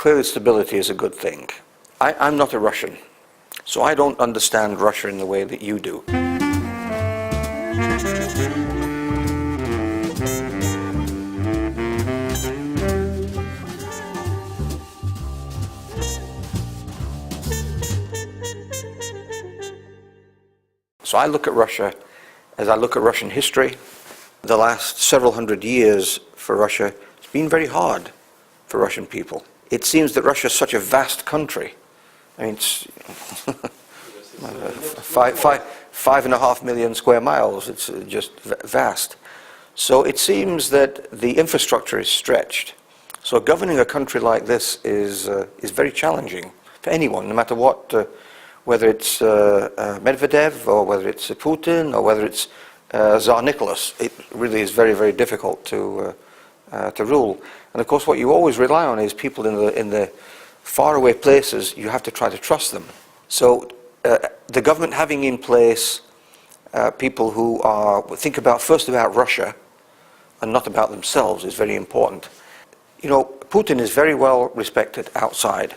clearly stability is a good thing. I'm not a Russian, so I don't understand Russia in the way that you do. So I look at Russia as I look at Russian history. The last several hundred years for Russia, it's been very hard for Russian people. It seems that Russia is such a vast country. I mean, it's 5.5 million square miles. It's just vast. So it seems that the infrastructure is stretched. So governing a country like this is very challenging for anyone, no matter what, whether it's Medvedev or whether it's Putin or whether it's Tsar Nicholas. It really is very, very difficult to rule. And of course, what you always rely on is people in the faraway places. You have to try to trust them. So the government having in place people who think first about Russia and not about themselves is very important. You know, Putin is very well respected outside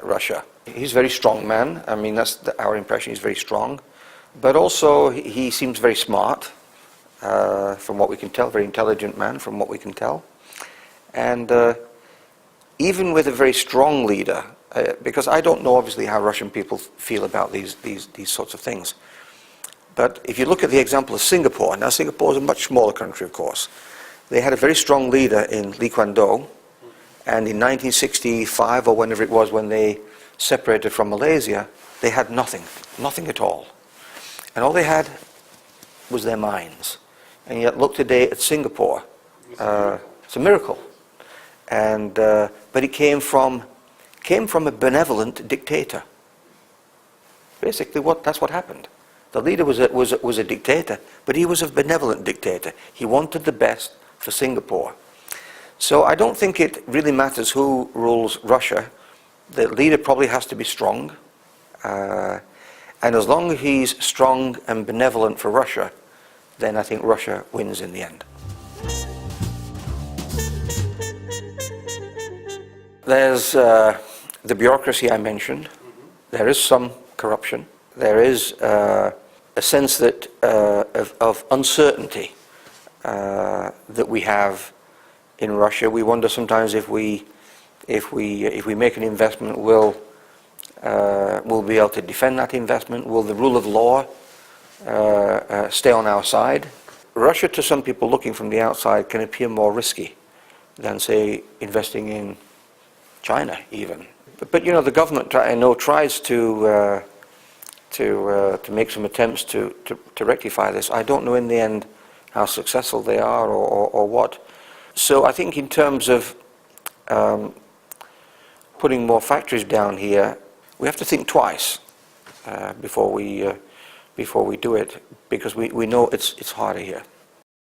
Russia. He's a very strong man. I mean, that's our impression. He's very strong. But also, he seems very smart, from what we can tell, very intelligent man, from what we can tell. And even with a very strong leader, because I don't know, obviously, how Russian people feel about these sorts of things. But if you look at the example of Singapore, now Singapore is a much smaller country, of course. They had a very strong leader in Lee Kuan Yew, and in 1965, or whenever it was when they separated from Malaysia, they had nothing at all. And all they had was their minds. And yet look today at Singapore. It's a miracle. And but it came from a benevolent dictator. Basically, that's what happened. The leader was a dictator, but he was a benevolent dictator. He wanted the best for Singapore. So I don't think it really matters who rules Russia. The leader probably has to be strong. And as long as he's strong and benevolent for Russia, then I think Russia wins in the end. There's the bureaucracy I mentioned. There is some corruption. There is a sense that of uncertainty that we have in Russia. We wonder sometimes if we make an investment, we'll be able to defend that investment. Will the rule of law stay on our side? Russia, to some people looking from the outside, can appear more risky than, say, investing in China, even. But you know, the government, I know, tries to make some attempts to rectify this. I don't know in the end how successful they are or what. So I think in terms of putting more factories down here, we have to think twice before we do it, because we know it's harder here.